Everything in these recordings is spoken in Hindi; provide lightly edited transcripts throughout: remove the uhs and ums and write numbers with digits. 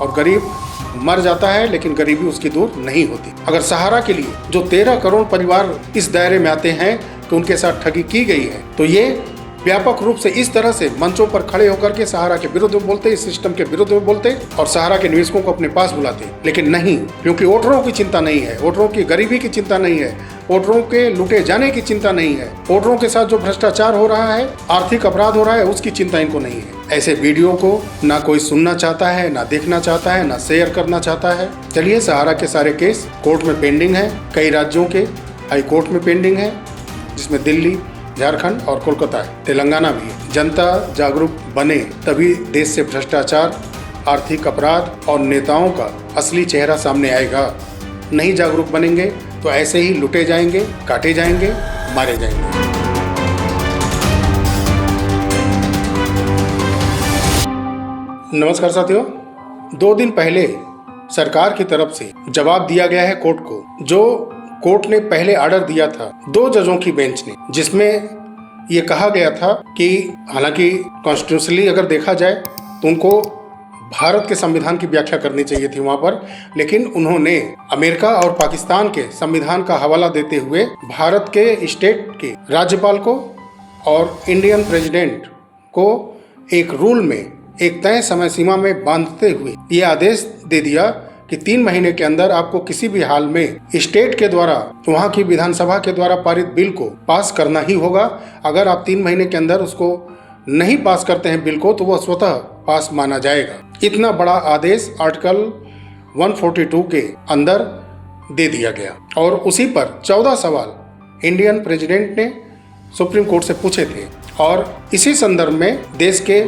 और गरीब मर जाता है, लेकिन गरीबी उसकी दूर नहीं होती। अगर सहारा के लिए जो 13 करोड़ परिवार इस दायरे में आते हैं कि उनके साथ ठगी की गई है, तो ये व्यापक रूप से इस तरह से मंचों पर खड़े होकर के सहारा के विरुद्ध में बोलते, इस सिस्टम के विरुद्ध में बोलते और सहारा के निवेशकों को अपने पास बुलाते। लेकिन नहीं, क्योंकि वोटरों की चिंता नहीं है, वोटरों की गरीबी की चिंता नहीं है, वोटरों के लूटे जाने की चिंता नहीं है, वोटरों के साथ जो भ्रष्टाचार हो रहा है, आर्थिक अपराध हो रहा है, उसकी चिंता इनको नहीं है। ऐसे वीडियो को ना कोई सुनना चाहता है, ना देखना चाहता है, ना शेयर करना चाहता है। चलिए, सहारा के सारे केस कोर्ट में पेंडिंग है, कई राज्यों के हाई कोर्ट में पेंडिंग है, जिसमें दिल्ली, झारखंड और कोलकाता है, तेलंगाना भी है। जनता जागरूक बने तभी देश से भ्रष्टाचार, आर्थिक अपराध और नेताओं का असली चेहरा सामने आएगा। नहीं जागरूक बनेंगे तो ऐसे ही लुटे जाएंगे, काटे जाएंगे, मारे जाएंगे। नमस्कार साथियों, 2 दिन पहले सरकार की तरफ से जवाब दिया गया है कोर्ट को, जो कोर्ट ने पहले ऑर्डर दिया था 2 जजों की बेंच ने, जिसमें ये कहा गया था कि हालांकि कॉन्स्टिट्यूशनली अगर देखा जाए तो उनको भारत के संविधान की व्याख्या करनी चाहिए थी वहां पर, लेकिन उन्होंने अमेरिका और पाकिस्तान के संविधान का हवाला देते हुए भारत के स्टेट के राज्यपाल को और इंडियन प्रेसिडेंट को एक रूल में एक तय समय सीमा में बांधते हुए ये आदेश दे दिया कि 3 महीने के अंदर आपको किसी भी हाल में स्टेट के द्वारा, वहाँ की विधानसभा के द्वारा पारित बिल को पास करना ही होगा। अगर आप 3 महीने के अंदर उसको नहीं पास करते हैं बिल को, तो वह स्वतः पास माना जाएगा। इतना बड़ा आदेश आर्टिकल 142 के अंदर दे दिया गया और उसी पर 14 सवाल इंडियन प्रेसिडेंट ने सुप्रीम कोर्ट से पूछे थे और इसी संदर्भ में देश के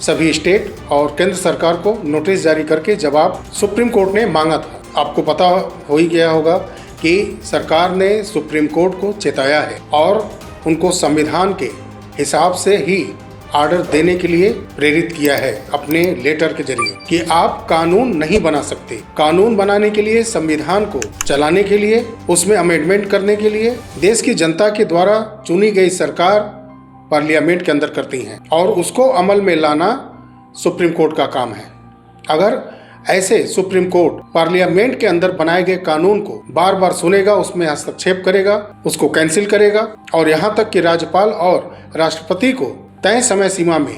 सभी स्टेट और केंद्र सरकार को नोटिस जारी करके जवाब सुप्रीम कोर्ट ने मांगा था। आपको पता हो ही गया होगा कि सरकार ने सुप्रीम कोर्ट को चेताया है और उनको संविधान के हिसाब से ही ऑर्डर देने के लिए प्रेरित किया है अपने लेटर के जरिए कि आप कानून नहीं बना सकते। कानून बनाने के लिए, संविधान को चलाने के लिए, उसमें अमेंडमेंट करने के लिए देश की जनता के द्वारा चुनी गई सरकार पार्लियामेंट के अंदर करती हैं और उसको अमल में लाना सुप्रीम कोर्ट का काम है। अगर ऐसे सुप्रीम कोर्ट पार्लियामेंट के अंदर बनाए गए कानून को बार बार सुनेगा, उसमें हस्तक्षेप करेगा, उसको कैंसिल करेगा और यहाँ तक कि राज्यपाल और राष्ट्रपति को तय समय सीमा में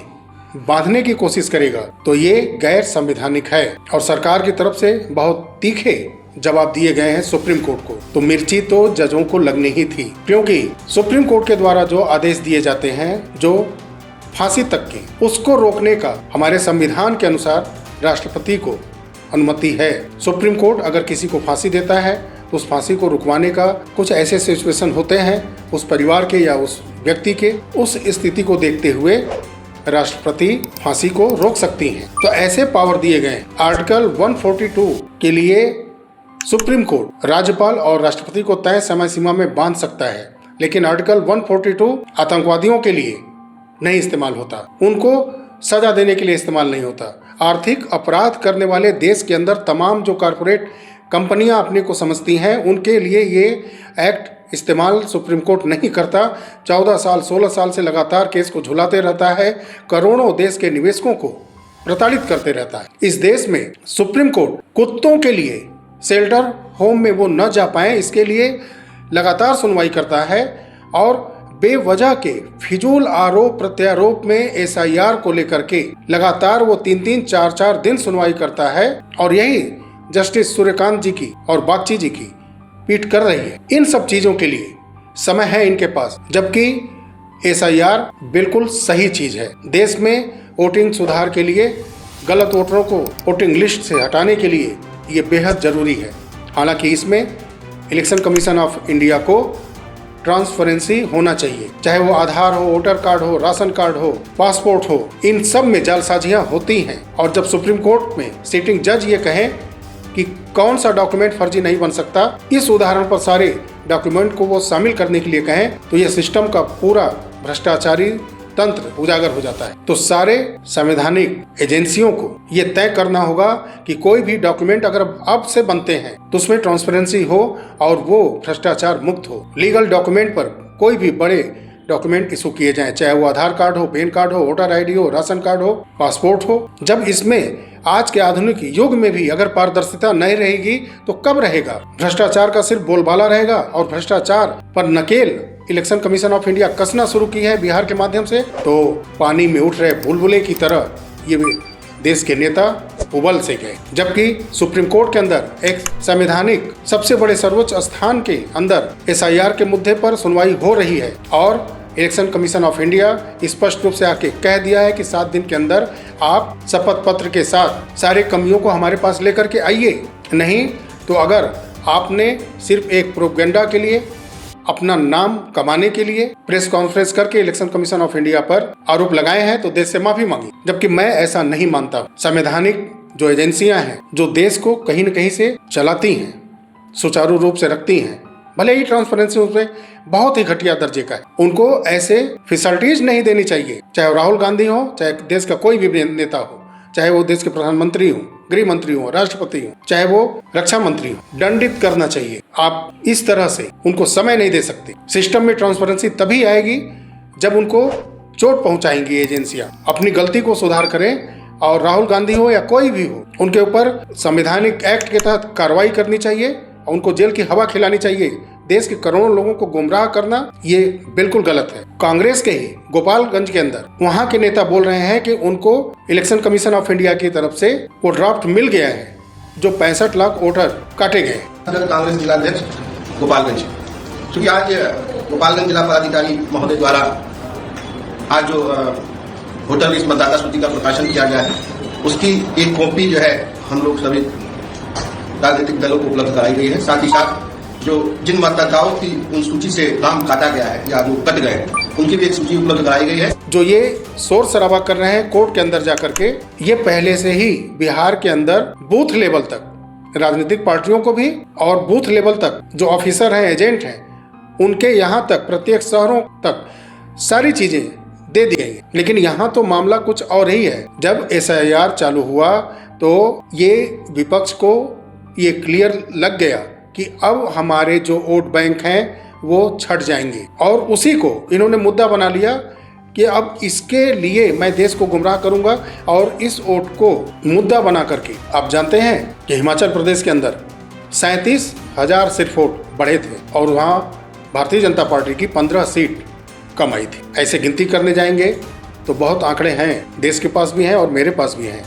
बांधने की कोशिश करेगा, तो ये गैर संवैधानिक है और सरकार की तरफ से बहुत तीखे जवाब दिए गए हैं सुप्रीम कोर्ट को। तो मिर्ची तो जजों को लगनी ही थी, क्योंकि सुप्रीम कोर्ट के द्वारा जो आदेश दिए जाते हैं, जो फांसी तक के, उसको रोकने का हमारे संविधान के अनुसार राष्ट्रपति को अनुमति है। सुप्रीम कोर्ट अगर किसी को फांसी देता है तो उस फांसी को रुकवाने का कुछ ऐसे सिचुएशन होते हैं उस परिवार के या उस व्यक्ति के, उस स्थिति को देखते हुए राष्ट्रपति फांसी को रोक सकती हैं। तो ऐसे पावर दिए गए। आर्टिकल 142 के लिए सुप्रीम कोर्ट राज्यपाल और राष्ट्रपति को तय समय सीमा में बांध सकता है, लेकिन आर्टिकल 142 आतंकवादियों के लिए नहीं इस्तेमाल होता, उनको सजा देने के लिए इस्तेमाल नहीं होता। आर्थिक अपराध करने वाले देश के अंदर तमाम जो कॉरपोरेट कंपनियां अपने को समझती हैं, उनके लिए ये एक्ट इस्तेमाल सुप्रीम कोर्ट नहीं करता। 14 साल 16 साल से लगातार केस को झुलाते रहता है, करोड़ों देश के निवेशकों को प्रताड़ित करते रहता है। इस देश में सुप्रीम कोर्ट कुत्तों के लिए शेल्टर होम में वो न जा पाए, इसके लिए लगातार सुनवाई करता है और बेवजह के फिजूल आरोप प्रत्यारोप में SIR को लेकर के लगातार वो 3-3 4-4 दिन सुनवाई करता है और यही जस्टिस सूर्यकांत जी की और बागची जी की पीठ कर रही है। इन सब चीजों के लिए समय है इनके पास, जबकि SIR बिल्कुल सही चीज है। देश में वोटिंग सुधार के लिए, गलत वोटरों को वोटिंग लिस्ट से हटाने के लिए ये बेहद जरूरी है। हालांकि इसमें इलेक्शन कमीशन ऑफ इंडिया को ट्रांसपेरेंसी होना चाहिए, चाहे वो आधार हो, वोटर कार्ड हो, राशन कार्ड हो, पासपोर्ट हो, इन सब में जालसाजियां होती हैं। और जब सुप्रीम कोर्ट में सिटिंग जज ये कहें कि कौन सा डॉक्यूमेंट फर्जी नहीं बन सकता, इस उदाहरण पर सारे डॉक्यूमेंट को वो शामिल करने के लिए कहें, तो ये सिस्टम का पूरा भ्रष्टाचारी तंत्र उजागर हो जाता है। तो सारे संवैधानिक एजेंसियों को ये तय करना होगा कि कोई भी डॉक्यूमेंट अगर अब से बनते हैं तो उसमें ट्रांसपेरेंसी हो और वो भ्रष्टाचार मुक्त हो। लीगल डॉक्यूमेंट पर कोई भी बड़े डॉक्यूमेंट इशू किए जाएं, चाहे वो आधार कार्ड हो, पैन कार्ड हो, वोटर आईडी हो, राशन कार्ड हो, पासपोर्ट हो। जब इसमें आज के आधुनिक युग में भी अगर पारदर्शिता नहीं रहेगी तो कब रहेगा? भ्रष्टाचार का सिर्फ बोलबाला रहेगा और भ्रष्टाचार पर नकेल इलेक्शन कमीशन ऑफ इंडिया कसना शुरू की है बिहार के माध्यम से, तो पानी में उठ रहे बुलबुले की तरह ये देश के नेता उबल से गए। जबकि सुप्रीम कोर्ट के अंदर एक संवैधानिक सबसे बड़े सर्वोच्च स्थान के अंदर SIR के मुद्दे पर सुनवाई हो रही है और इलेक्शन कमीशन ऑफ इंडिया स्पष्ट रूप से आके कह दिया है कि 7 दिन के अंदर आप शपथ पत्र के साथ सारे कमियों को हमारे पास लेकर के आइए। नहीं तो अगर आपने सिर्फ एक प्रोपेगेंडा के लिए, अपना नाम कमाने के लिए प्रेस कॉन्फ्रेंस करके इलेक्शन कमीशन ऑफ इंडिया पर आरोप लगाए हैं तो देश से माफी मांगी, जबकि मैं ऐसा नहीं मानता। संवैधानिक जो एजेंसियां हैं जो देश को कहीं न कहीं से चलाती हैं, सुचारू रूप से रखती हैं, भले ही ट्रांसपेरेंसी उसमें बहुत ही घटिया दर्जे का है, उनको ऐसे फैसिलिटीज नहीं देनी चाहिए। चाहे राहुल गांधी हो, चाहे देश का कोई भी नेता हो, चाहे वो देश के प्रधानमंत्री हो, गृह मंत्री हो, राष्ट्रपति हो, चाहे वो रक्षा मंत्री हो, दंडित करना चाहिए। आप इस तरह से उनको समय नहीं दे सकते। सिस्टम में ट्रांसपेरेंसी तभी आएगी जब उनको चोट पहुंचाएंगी एजेंसियां। अपनी गलती को सुधार करें और राहुल गांधी हो या कोई भी हो, उनके ऊपर संवैधानिक एक्ट के तहत कार्रवाई करनी चाहिए और उनको जेल की हवा खिलानी चाहिए। देश के करोड़ों लोगों को गुमराह करना ये बिल्कुल गलत है। कांग्रेस के ही गोपालगंज के अंदर वहां के नेता बोल रहे हैं कि उनको इलेक्शन कमीशन ऑफ इंडिया की तरफ से वो ड्राफ्ट मिल गया है जो 65 लाख वोटर काटे गए। कांग्रेस जिलाध्यक्ष गोपालगंज, क्योंकि आज गोपालगंज जिला पदाधिकारी महोदय द्वारा आज जो वोटर लिस्ट मतदाता सूची का प्रकाशन किया गया है, उसकी एक कॉपी जो है हम लोग सभी राजनीतिक दलों को उपलब्ध कराई गई है। साथ ही साथ जो जिन मतदाताओं की उन सूची से नाम काटा गया है या जो कट गए, उनकी भी एक सूची उपलब्ध कराई गई है। जो ये शोर शराबा कर रहे हैं कोर्ट के अंदर जाकर के, ये पहले से ही बिहार के अंदर बूथ लेवल तक राजनीतिक पार्टियों को भी और बूथ लेवल तक जो ऑफिसर हैं, एजेंट हैं, उनके यहाँ तक प्रत्येक शहरों तक सारी चीजें दे दी गई। लेकिन यहाँ तो मामला कुछ और ही है। जब SIR चालू हुआ तो ये विपक्ष को ये क्लियर लग गया कि अब हमारे जो वोट बैंक हैं वो छट जाएंगे और उसी को इन्होंने मुद्दा बना लिया कि अब इसके लिए मैं देश को गुमराह करूंगा और इस वोट को मुद्दा बना करके। आप जानते हैं कि हिमाचल प्रदेश के अंदर 37,000 सिर्फ वोट बढ़े थे और वहाँ भारतीय जनता पार्टी की 15 सीट कम आई थी। ऐसे गिनती करने जाएंगे तो बहुत आंकड़े हैं, देश के पास भी हैं और मेरे पास भी हैं,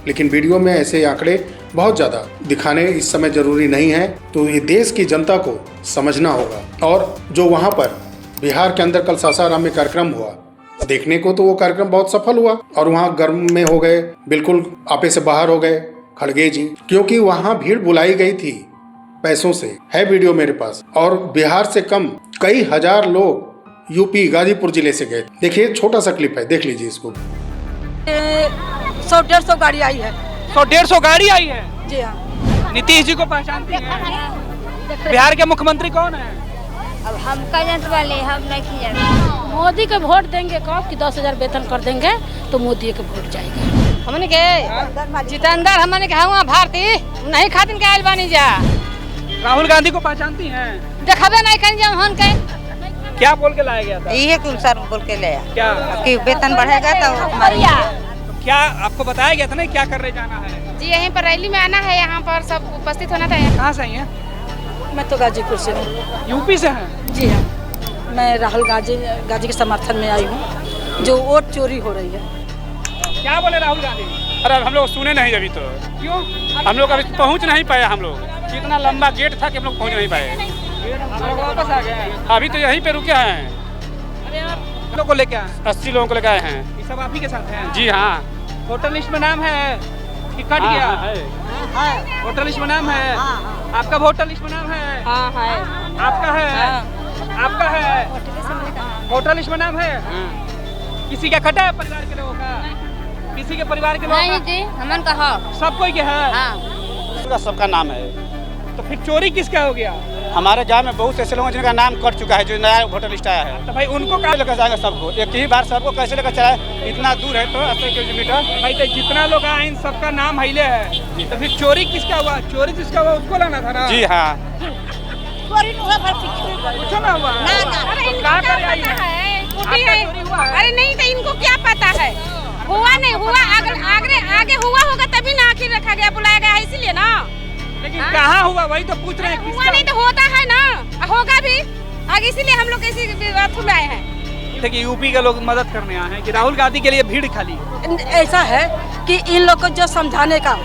लेकिन वीडियो में ऐसे आंकड़े बहुत ज़्यादा दिखाने इस समय जरूरी नहीं है। तो ये देश की जनता को समझना होगा। और जो वहाँ पर बिहार के अंदर कल सासाराम में कार्यक्रम हुआ, देखने को तो वो कार्यक्रम बहुत सफल हुआ और वहाँ गर्म में हो गए, बिल्कुल आपे से बाहर हो गए खड़गे जी, क्योंकि वहाँ भीड़ बुलाई गई थी पैसों से। है वीडियो मेरे पास। और बिहार से कम कई हजार लोग यूपी गाजीपुर जिले से गए। देखिए छोटा सा क्लिप है, देख लीजिए इसको। 100-150 गाड़ी आई है। 100-150 गाड़ी आई है जी हाँ। नीतीश जी को पहचानती हैं? बिहार के मुख्यमंत्री कौन है? अब हम का जानते वाले, हम नहीं जानते। मोदी के वोट देंगे कब कि 10,000 वेतन कर देंगे तो मोदी के वोट जाएगा। हमने के जितेंद्र, हमने के हुआ भारती नहीं खातिन के आयल बानी जा। राहुल गांधी को पहचानती हैं? देखबे नहीं करें जब हम के क्या बोल के लाया गया था? ये कुल सर बोल के लाया क्या कि वेतन बढ़ेगा तो हमारी। तो क्या आपको बताया गया था ना क्या करने जाना है? जी यहीं पर रैली में आना है, यहाँ पर सब उपस्थित होना था। कहाँ से आई हैं? मैं तो गाजीपुर से हूँ। यूपी से हैं? जी हाँ, मैं राहुल गाजी के समर्थन में आई हूँ। जो वोट चोरी हो रही है। क्या बोले राहुल गांधी? अरे हम लोग सुने नहीं अभी तो। क्यों? हम लोग अभी पहुँच नहीं पाए। हम लोग इतना लंबा गेट था कि हम लोग पहुँच नहीं पाए। हम लोग वापस आ गए। अभी तो यहीं पे रुके हैं। लोग को लेके आए 80 लोगों को लेके आए हैं। ये सब आप ही के साथ हैं? जी हाँ। वोटर लिस्ट में नाम है कि कट गया? है। वोटर लिस्ट में नाम है? आपका वोटर लिस्ट में नाम है? हाँ है। आपका है? आपका है? वोटर लिस्ट में नाम है? किसी का कटा है परिवार के लोगों का? किसी के परिवार के लोगों का? नहीं जी, हमन कहा सब कोई के है? हाँ। सबका नाम है। तो फिर चोरी किसका हो गया? हमारे गांव में बहुत ऐसे लोग हैं जिनका नाम कट चुका है, जो नया वोटर लिस्ट आया है। तो भाई उनको कहाँ लेकर जाएंगे सबको? एक ही बार सबको कैसे लेकर चलाए? इतना दूर है तो 80 किलोमीटर। भाई तो जितना लोग आए इन सबका नाम हिले है, तो फिर चोरी किसका हुआ? चोरी जिसका हुआ उसको लाना था ना? जी हाँ। चोरी हुआ, कुछ ना हुआ। ना तो कहाँ पर आई है? कुटी है। अरे नहीं तो इनको क्या पता है, हुआ नहीं हुआ, आगे हुआ होगा तभी ना आखिर रखा गया, बुलाया गया इसीलिए ना। लेकिन कहाँ हुआ वही तो पूछ रहे हैं। हुआ नहीं तो होता है ना, होगा भी आगे, इसीलिए हम लोग इसी बात में आए हैं। देखिए यूपी के लोग मदद करने आए हैं कि राहुल गांधी के लिए भीड़ खाली है। ऐसा है कि इन लोग को जो समझाने का,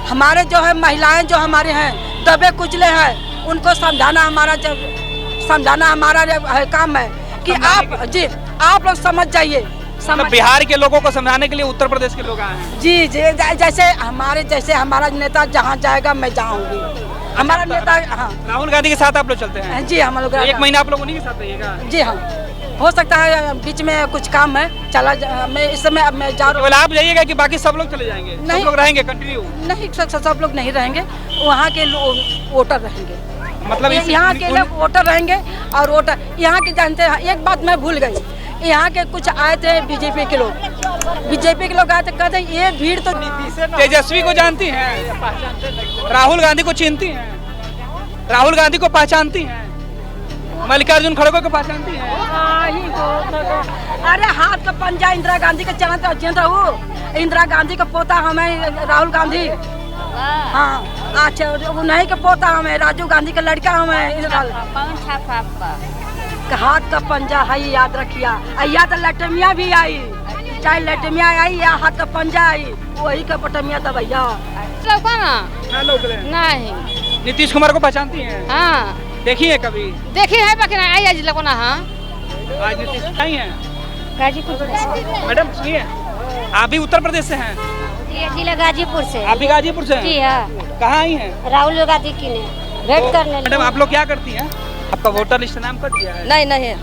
हमारे जो है महिलाएं जो हमारे हैं दबे कुचले हैं, उनको समझाना हमारा है, काम है कि आप लोग समझ जाइए। मतलब बिहार के लोगों को समझाने के लिए उत्तर प्रदेश के लोग आए हैं। जी जैसे हमारा नेता जहाँ जाएगा मैं जाऊँगी, हमारा नेता। हाँ, राहुल गांधी के साथ आप लोग चलते हैं? जी हम लोग 1 महीना आप लोग उन्हीं के साथ रहिएगा? जी हाँ, हो सकता है बीच में कुछ काम है, मैं इस समय अब मैं जा रहा हूँ। आप जाइएगा कि बाकी सब लोग चले जाएंगे? नहीं, सब लोग रहेंगे कंटिन्यू? नहीं, सब लोग नहीं रहेंगे, वहाँ के वोटर रहेंगे। मतलब यहाँ के लोग वोटर रहेंगे और वोटर यहाँ के जानते हैं। एक बात मैं भूल गई, यहाँ के कुछ आए थे बीजेपी के लोग आए थे, कहते ये भीड़ तो तेजस्वी को जानती हैं, राहुल गांधी को चिन्हती हैं, राहुल गांधी को पहचानती हैं, मल्लिकार्जुन खड़गे को पहचानती हैं? अरे हाथ का पंजा इंदिरा गांधी का चलता हूँ, इंदिरा गांधी का पोता हमें राहुल गांधी। हाँ अच्छा, नहीं का पोता हमें, राजीव गांधी का लड़का हमें। हाथ का पंजा है, याद रखिया, या तो लटमिया भी आई, चाहे लटमिया आई या हाथ का पंजा आई, वही का पटमिया था भैया। नहीं। नीतीश कुमार को पहचानती हैं? हाँ। देखी है कभी? देखी है बाकी आई आज लोगों ना। हाँ आज नीतीश नहीं है? गाजीपुर। मैडम सुनिए, आप भी उत्तर प्रदेश से हैं? जिला गाजीपुर से। आप भी गाजीपुर से हैं? जी हाँ। कहाँ आई हैं? राहुल गांधी की ने भेंट करने। मैडम आप लोग क्या करती हैं? आपका वोटर लिस्ट नाम कट गया है? नहीं है,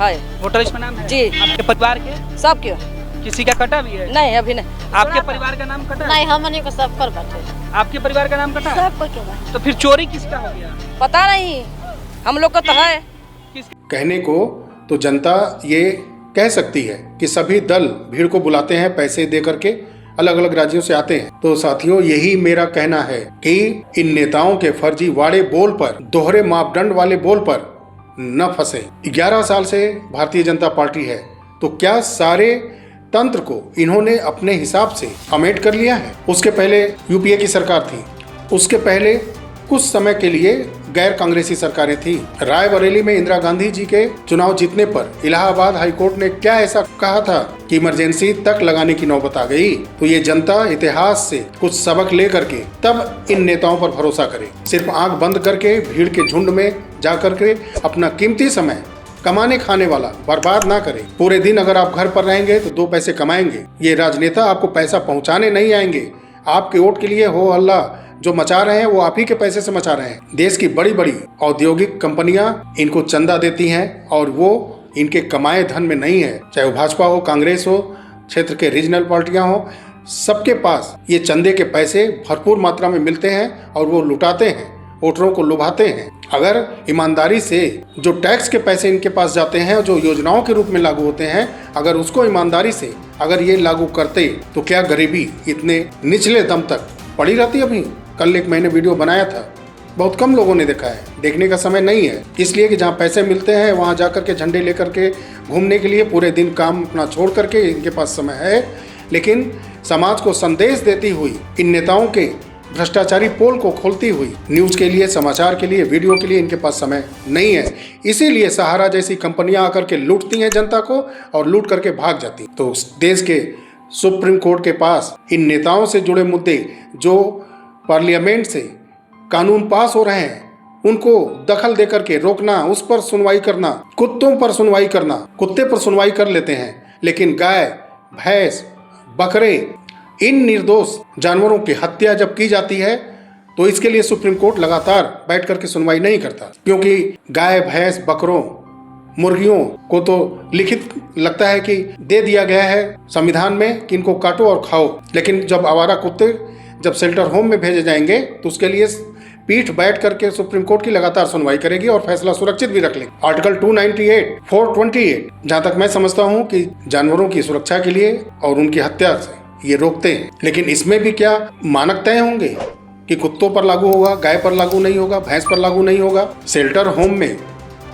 वोटर लिस्ट में नाम है? जी। आपके परिवार के सब क्यों? किसी का कटा भी है? नहीं, अभी नहीं। आपके परिवार का नाम कटा? नहीं, हमने को सब कर बैठे। आपके परिवार का नाम कटा? सब को क्या? तो फिर चोरी किसका हो गया? पता नहीं, हम लोग को तो है। कहने को तो जनता ये कह सकती है कि सभी दल भीड़ को बुलाते हैं, पैसे दे करके अलग अलग राज्यों से आते हैं। तो साथियों, यही मेरा कहना है कि इन नेताओं के फर्जी वाड़े बोल पर, दोहरे मापदंड वाले बोल पर न फंसे। 11 साल से भारतीय जनता पार्टी है, तो क्या सारे तंत्र को इन्होंने अपने हिसाब से अमेट कर लिया है? उसके पहले यूपीए की सरकार थी, उसके पहले कुछ समय के लिए गैर कांग्रेसी सरकारें थी। रायबरेली में इंदिरा गांधी जी के चुनाव जीतने पर इलाहाबाद हाईकोर्ट ने क्या ऐसा कहा था कि इमरजेंसी तक लगाने की नौबत आ गई? तो ये जनता इतिहास से कुछ सबक ले करके तब इन नेताओं पर भरोसा करे। सिर्फ आंख बंद करके भीड़ के झुंड में जा करके अपना कीमती समय कमाने खाने वाला बर्बाद ना करे। पूरे दिन अगर आप घर पर रहेंगे तो 2 पैसे कमाएंगे। ये राजनेता आपको पैसा पहुंचाने नहीं आएंगे। आपके वोट के लिए हो हल्ला जो मचा रहे हैं वो आप ही के पैसे से मचा रहे हैं। देश की बड़ी बड़ी औद्योगिक कंपनियां इनको चंदा देती हैं और वो इनके कमाए धन में नहीं है। चाहे वो भाजपा हो, कांग्रेस हो, क्षेत्र के रीजनल पार्टियां हो, सबके पास ये चंदे के पैसे भरपूर मात्रा में मिलते हैं और वो लुटाते हैं, वोटरों को लुभाते हैं। अगर ईमानदारी से जो टैक्स के पैसे इनके पास जाते हैं, जो योजनाओं के रूप में लागू होते हैं, अगर उसको ईमानदारी से अगर ये लागू करते तो क्या गरीबी इतने निचले दम तक पड़ी रहती? अभी कल एक मैंने वीडियो बनाया था, बहुत कम लोगों ने देखा है, देखने का समय नहीं है, इसलिए कि जहाँ पैसे मिलते हैं वहाँ जा कर के झंडे लेकर के घूमने के लिए पूरे दिन काम अपना छोड़ करके इनके पास समय है। लेकिन समाज को संदेश देती हुई इन नेताओं के भ्रष्टाचारी पोल को खोलती हुई न्यूज के लिए, समाचार के लिए, वीडियो के लिए इनके पास समय नहीं है। इसीलिए सहारा जैसी कंपनियां आकर के लूटती हैं जनता को और लूट करके भाग जाती। तो देश के सुप्रीम कोर्ट के पास इन नेताओं से जुड़े मुद्दे जो पार्लियामेंट से कानून पास हो रहे हैं उनको दखल दे करके रोकना, उस पर सुनवाई करना, कुत्तों पर सुनवाई करना, कुत्ते पर सुनवाई कर लेते हैं, लेकिन गाय, भैंस, बकरे, इन निर्दोष जानवरों की हत्या जब की जाती है तो इसके लिए सुप्रीम कोर्ट लगातार बैठ करके सुनवाई नहीं करता, क्योंकि गाय, भैंस, बकरों, मुर्गियों को तो लिखित लगता है कि दे दिया गया है संविधान में कि इनको काटो और खाओ। लेकिन जब आवारा कुत्ते जब शेल्टर होम में भेजे जाएंगे तो उसके लिए पीठ बैठ करके सुप्रीम कोर्ट की लगातार सुनवाई करेगी और फैसला सुरक्षित भी रख लेगी। आर्टिकल 298, 428 जहाँ तक मैं समझता हूँ कि जानवरों की सुरक्षा के लिए और उनकी हत्या से ये रोकते हैं। लेकिन इसमें भी क्या मानक तय होंगे कि कुत्तों पर लागू होगा, गाय पर लागू नहीं होगा, भैंस पर लागू नहीं होगा? शेल्टर होम में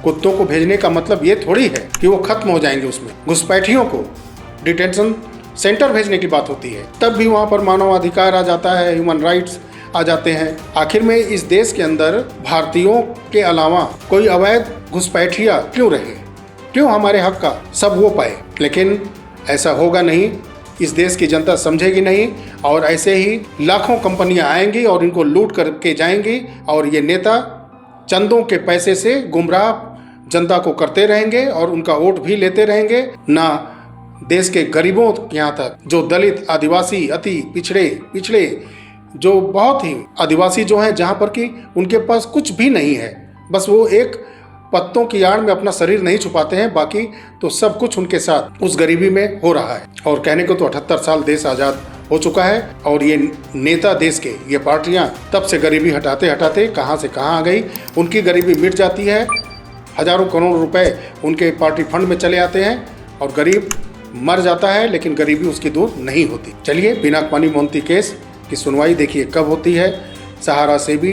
कुत्तों को भेजने का मतलब ये थोड़ी है कि वो खत्म हो जाएंगे। उसमें घुसपैठियों को डिटेंशन सेंटर भेजने की बात होती है, तब भी वहाँ पर मानवाधिकार आ जाता है, ह्यूमन राइट्स आ जाते हैं। आखिर में इस देश के अंदर भारतीयों के अलावा कोई अवैध घुसपैठिया क्यों रहे, क्यों हमारे हक का सब वो पाए? लेकिन ऐसा होगा नहीं, इस देश की जनता समझेगी नहीं और ऐसे ही लाखों कंपनियां आएंगी और इनको लूट करके जाएंगी और ये नेता चंदों के पैसे से गुमराह जनता को करते रहेंगे और उनका वोट भी लेते रहेंगे। ना देश के गरीबों के यहाँ तक, जो दलित, आदिवासी, अति पिछड़े जो बहुत ही आदिवासी जो हैं, जहाँ पर कि उनके पास कुछ भी नहीं है, बस वो एक पत्तों की आड़ में अपना शरीर नहीं छुपाते हैं, बाकी तो सब कुछ उनके साथ उस गरीबी में हो रहा है। और कहने को तो 78 साल देश आज़ाद हो चुका है और ये नेता देश के, ये पार्टियां तब से गरीबी हटाते हटाते कहां से कहां आ गई। उनकी गरीबी मिट जाती है, हजारों करोड़ रुपए उनके पार्टी फंड में चले आते हैं और गरीब मर जाता है, लेकिन गरीबी उसकी दूर नहीं होती। चलिए, पिनाक पानी मोहंती केस की सुनवाई देखिए कब होती है। सहारा से भी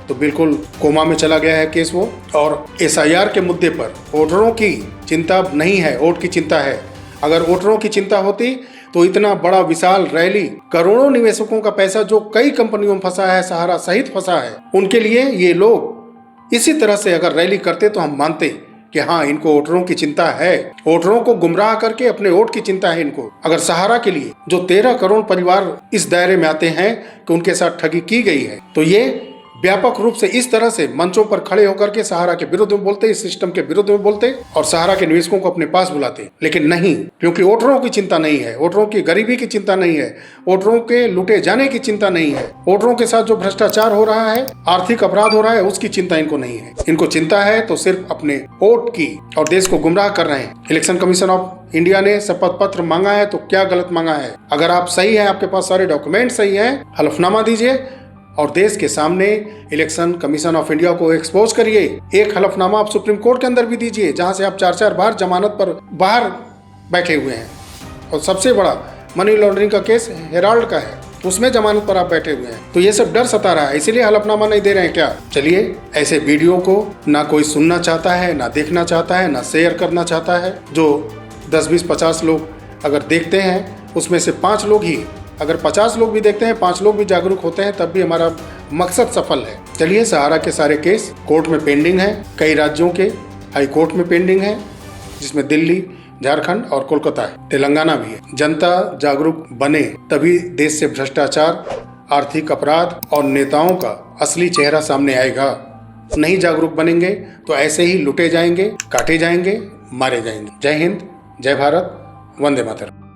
तो बिल्कुल कोमा में चला गया है केस वो। और SIR के मुद्दे पर वोटरों की चिंता नहीं है, वोट की चिंता है। अगर वोटरों की चिंता होती तो इतना बड़ा विशाल रैली, करोड़ों निवेशकों का पैसा जो कई कंपनियों में फंसा है, सहारा सहित फंसा है, उनके लिए ये लोग इसी तरह से अगर रैली करते तो हम मानते कि हाँ, इनको वोटरों की चिंता है, वोटरों को गुमराह करके अपने वोट की चिंता है इनको। अगर सहारा के लिए जो 13 करोड़ परिवार इस दायरे में आते हैं कि उनके साथ ठगी की गई है, तो ये व्यापक रूप से इस तरह से मंचों पर खड़े होकर के सहारा के विरुद्ध में बोलते, इस सिस्टम के विरुद्ध में बोलते और सहारा के निवेशकों को अपने पास बुलाते। लेकिन नहीं, क्योंकि वोटरों की चिंता नहीं है, वोटरों की गरीबी की चिंता नहीं है, वोटरों के लूटे जाने की चिंता नहीं है, वोटरों के साथ जो भ्रष्टाचार हो रहा है, आर्थिक अपराध हो रहा है, उसकी चिंता इनको नहीं है। इनको चिंता है तो सिर्फ अपने वोट की, और देश को गुमराह कर रहे हैं। इलेक्शन कमीशन ऑफ इंडिया ने शपथ पत्र मांगा है तो क्या गलत मांगा है? अगर आप सही है, आपके पास सारे डॉक्यूमेंट सही है, हलफनामा दीजिए और देश के सामने इलेक्शन कमीशन ऑफ इंडिया को एक्सपोज करिए। एक हलफनामा आप सुप्रीम कोर्ट के अंदर भी दीजिए, जहां से आप 4-4 बार जमानत पर बाहर बैठे हुए हैं। और सबसे बड़ा मनी लॉन्ड्रिंग का केस हेराल्ड का है, उसमें जमानत पर आप बैठे हुए हैं। तो ये सब डर सता रहा है, इसीलिए हलफनामा नहीं दे रहे हैं क्या? चलिए, ऐसे वीडियो को ना कोई सुनना चाहता है, ना देखना चाहता है, ना शेयर करना चाहता है। जो 10, 20, 50 लोग अगर देखते हैं, उसमें से 5 लोग ही, अगर 50 लोग भी देखते हैं, 5 लोग भी जागरूक होते हैं, तब भी हमारा मकसद सफल है। चलिए, सहारा के सारे केस कोर्ट में पेंडिंग है, कई राज्यों के हाई कोर्ट में पेंडिंग है, जिसमें दिल्ली, झारखंड और कोलकाता है, तेलंगाना भी है। जनता जागरूक बने तभी देश से भ्रष्टाचार, आर्थिक अपराध और नेताओं का असली चेहरा सामने आएगा। नहीं जागरूक बनेंगे तो ऐसे ही लुटे जाएंगे, काटे जाएंगे, मारे जाएंगे। जय हिंद, जय भारत, वंदे मातरम।